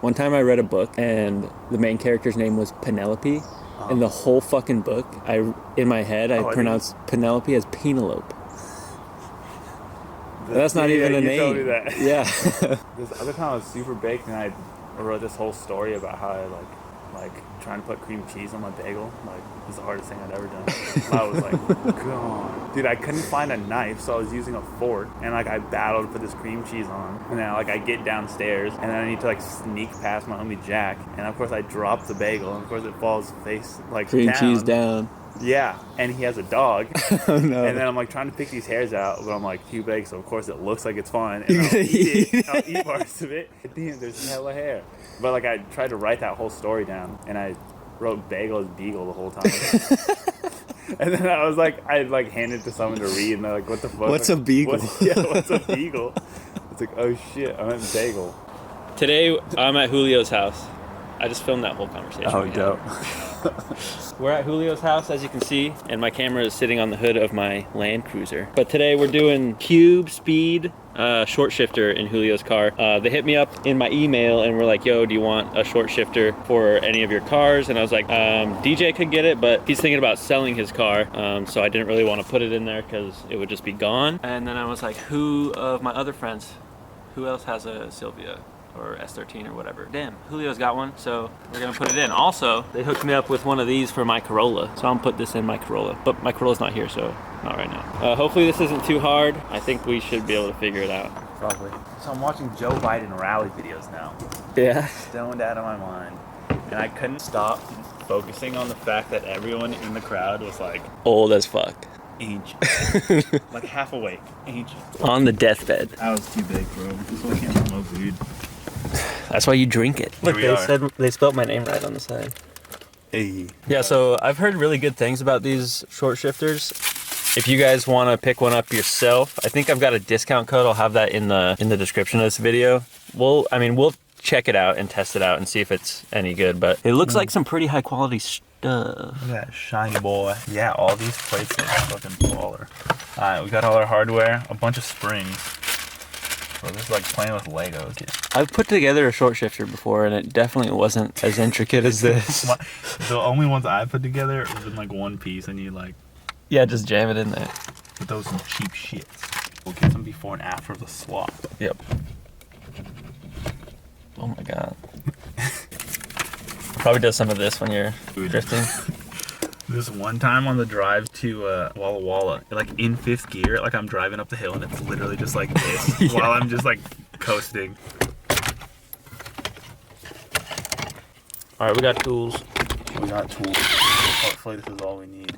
One time I read a book and the main character's name was Penelope. And the whole fucking book, in my head, I pronounced Penelope as Penelope. That's not even a name. Told me that. Yeah. This other time I was super baked and I wrote this whole story about how I like trying to put cream cheese on my bagel. Like, it was the hardest thing I'd ever done. I was like, God. Dude, I couldn't find a knife, so I was using a fork. And, like, I battled to put this cream cheese on. And then, like, I get downstairs, and then I need to, like, sneak past my homie Jack. And, of course, I drop the bagel, and, of course, it falls face, like, cream down. Cheese down. Yeah, and he has a dog. Oh, no. And then I'm, like, trying to pick these hairs out, but I'm, like, too big, so, of course, it looks like it's fun. And I'll eat it. I'll eat parts of it. Damn, there's hella hair. But, like, I tried to write that whole story down, and I wrote bagel as beagle the whole time. And then I was like, I like handed it to someone to read, and they're like, what the fuck? What's a beagle? What's a beagle? It's like, oh shit, I meant bagel. Today, I'm at Julio's house. I just filmed that whole conversation. Oh, dope. We're at Julio's house, as you can see, and my camera is sitting on the hood of my Land Cruiser. But today we're doing cube speed short shifter in Julio's car. They hit me up in my email and were like, yo, do you want a short shifter for any of your cars? And I was like, DJ could get it, but he's thinking about selling his car. So I didn't really want to put it in there because it would just be gone. And then I was like, who of my other friends, who else has a Silvia? Or S13 or whatever. Damn, Julio's got one, so we're gonna put it in. Also, they hooked me up with one of these for my Corolla, so I'm gonna put this in my Corolla. But my Corolla's not here, so not right now. Hopefully this isn't too hard. I think we should be able to figure it out. Probably. So I'm watching Joe Biden rally videos now. Yeah. Stoned out of my mind. And I couldn't stop focusing on the fact that everyone in the crowd was like, old as fuck. ancient. Like half awake. Ancient. On the deathbed. I was too big, bro. This is why I can't smoke weed. That's why you drink it. Look, Here they spelled my name right on the side. Hey. Yeah, so I've heard really good things about these short shifters. If you guys want to pick one up yourself, I think I've got a discount code. I'll have that in the description of this video. We'll check it out and test it out and see if it's any good. But it looks like some pretty high quality stuff. Look at that shiny boy. Yeah, all these plates are fucking baller. Alright, we got all our hardware, a bunch of springs. So this is like playing with Legos. I've put together a short shifter before, and it definitely wasn't as intricate as this. The only ones I put together have been like one piece, and you like... Yeah, just jam it in there. But those some cheap shits. We'll get them before and after the swap. Yep. Oh my god. Probably does some of this when you're drifting. This one time on the drive to Walla Walla, like in 5th gear, like I'm driving up the hill and it's literally just like this Yeah. while I'm just like coasting. Alright, we got tools. We got tools. Hopefully this is all we need.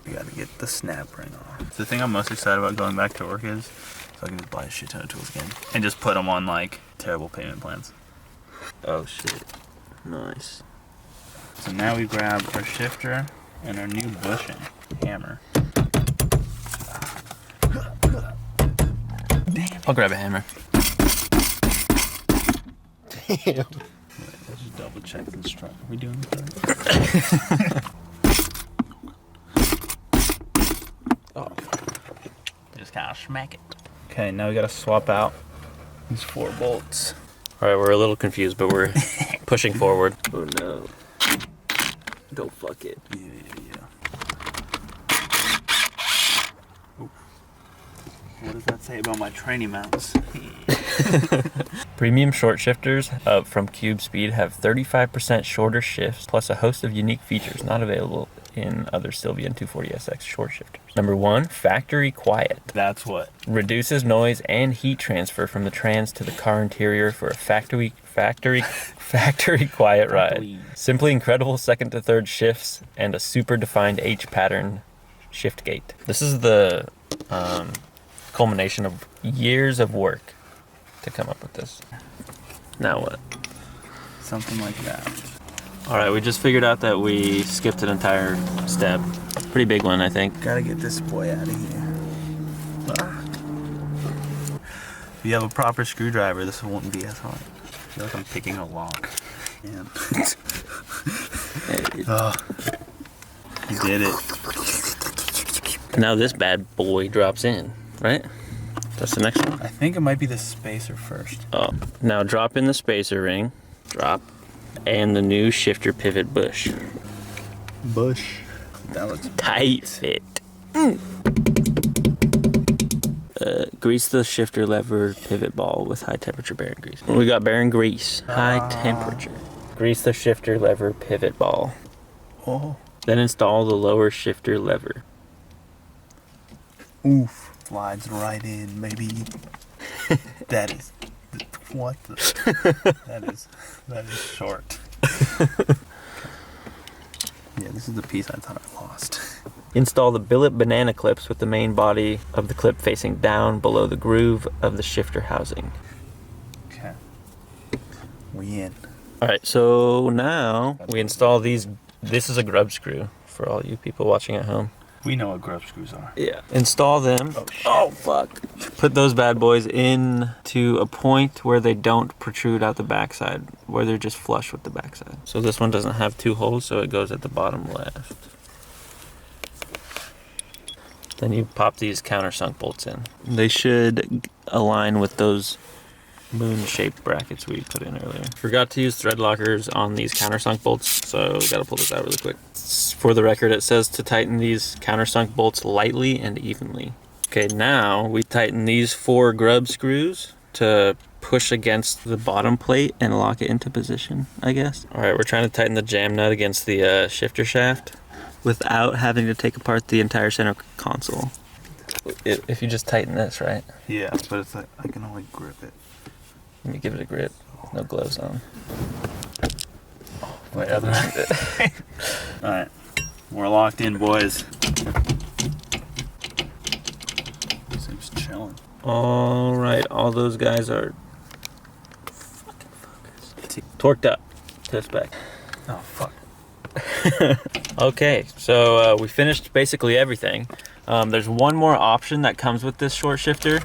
We gotta get the snap ring on. The thing I'm most excited about going back to work is so I can just buy a shit ton of tools again and just put them on like terrible payment plans. Oh shit. Nice. So now we grab our shifter and our new bushing hammer. Damn. I'll grab a hammer. Damn. Wait, let's just double check this truck. Are we doing this right? Oh. Just kind of smack it. Okay, now we gotta swap out these 4 bolts. Alright, we're a little confused, but we're pushing forward. Oh no. Don't fuck it. Yeah. Ooh. What does that say about my training mounts? Premium short shifters from Cube Speed have 35% shorter shifts, plus a host of unique features not available in other Sylvian 240SX short shifters. Number 1, factory quiet. That's what. Reduces noise and heat transfer from the trans to the car interior for a factory quiet ride. Simply incredible 2nd to 3rd shifts and a super defined H pattern shift gate. This is the culmination of years of work to come up with this. Now what? Something like that. Alright, we just figured out that we skipped an entire step. Pretty big one, I think. Gotta get this boy out of here. If you have a proper screwdriver, this won't be as hard. I feel like I'm picking a lock. Man. Oh, you did it. Now this bad boy drops in, right? That's the next one. I think it might be the spacer first. Oh, now drop in the spacer ring. Drop. And the new shifter pivot bush. Bush. That looks Tight fit. Grease the shifter lever pivot ball with high temperature bearing grease. We got bearing grease. High temperature. Grease the shifter lever pivot ball. Oh. Then install the lower shifter lever. Oof. Slides right in, baby. That is... What the... That is short. Yeah, this is the piece I thought I lost. Install the billet banana clips with the main body of the clip facing down below the groove of the shifter housing. Okay. We in. All right, so now we install these. This is a grub screw for all you people watching at home. We know what grub screws are. Yeah. Install them. Oh, shit. Oh, fuck. Put those bad boys in to a point where they don't protrude out the backside, where they're just flush with the backside. So this one doesn't have two holes, so it goes at the bottom left. Then you pop these countersunk bolts in. They should align with those moon-shaped brackets we put in earlier. Forgot to use thread lockers on these countersunk bolts, so gotta pull this out really quick. For the record, it says to tighten these countersunk bolts lightly and evenly. Okay, now we tighten these 4 grub screws to push against the bottom plate and lock it into position, I guess. All right, we're trying to tighten the jam nut against the shifter shaft without having to take apart the entire center console. If you just tighten this, right? Yeah, but it's like, I can only grip it. Let me give it a grip. No gloves on. Wait, other Alright, we're locked in, boys. Seems chilling. All right, all those guys are fucking fuckers. Torqued up to the spec. Oh, fuck. Okay, so we finished basically everything. There's one more option that comes with this short shifter,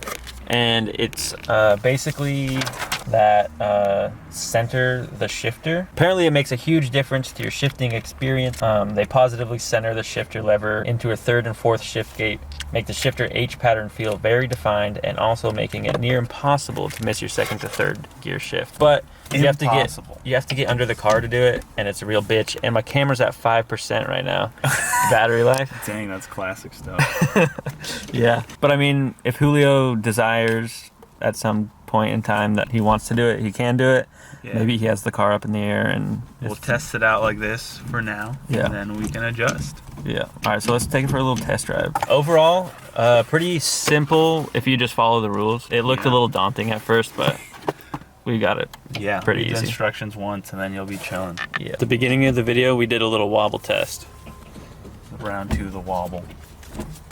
and it's basically that center the shifter. Apparently it makes a huge difference to your shifting experience. They positively center the shifter lever into a 3rd and 4th shift gate, make the shifter H pattern feel very defined, and also making it near impossible to miss your 2nd to 3rd gear shift. But you have to get under the car to do it, and it's a real bitch. And my camera's at 5% right now. Battery life. Dang, that's classic stuff. Yeah, but I mean, if Julio desires at some point in time that he wants to do it, he can do it. Yeah. Maybe he has the car up in the air and we'll test it out like this for now. Yeah. And then we can adjust. Yeah. All right, so let's take it for a little test drive. Overall, pretty simple if you just follow the rules. It looked a little daunting at first, but we got it. Yeah. Pretty easy. Instructions once and then you'll be chilling. Yeah. At the beginning of the video, we did a little wobble test. Round 2 of the wobble.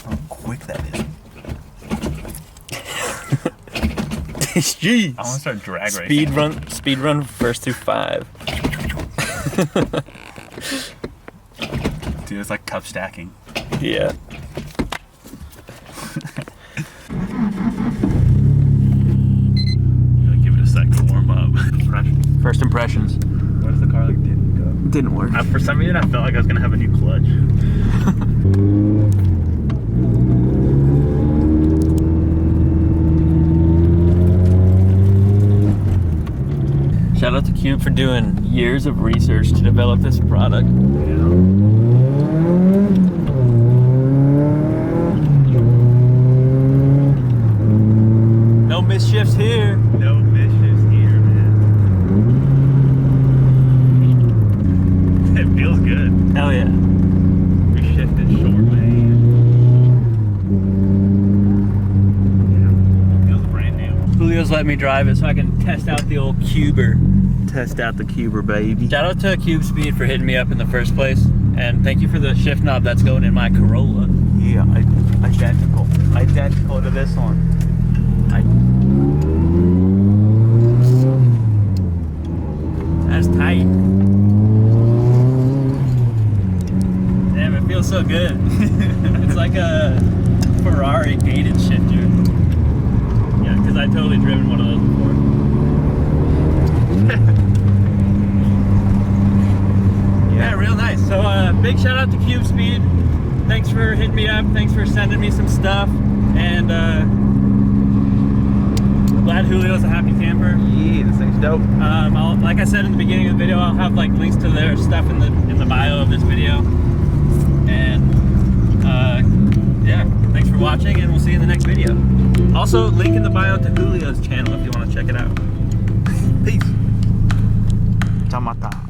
How quick that is. Jeez. I want to start drag racing. Speed run first through 5. Dude, it's like cup stacking. Yeah. Give it a sec to warm up. First impressions. Why does the car like didn't go? Didn't work. For some reason, I felt like I was gonna have a new clutch. Shout out to Cube for doing years of research to develop this product. Yeah. No misshifts here. No misshifts here, man. It feels good. Hell yeah. We shifted short, man. Yeah. Feels brand new. Julio's let me drive it so I can test out the old Cuber. Test out the Cuber, baby. Shout out to Cube Speed for hitting me up in the first place. And thank you for the shift knob that's going in my Corolla. Yeah, identical. Identical to this one. That's tight. Damn, it feels so good. It's like a Ferrari gated shifter. Yeah, because I totally driven one of those before. Yeah, real nice. So big shout out to Cube Speed. Thanks for hitting me up. Thanks for sending me some stuff. And Julio's a happy camper. Yeah, this thing's dope. Like I said in the beginning of the video, I'll have like links to their stuff in the bio of this video. And yeah, thanks for watching, and we'll see you in the next video. Also, link in the bio to Julio's channel if you want to check it out. Peace. Tamata.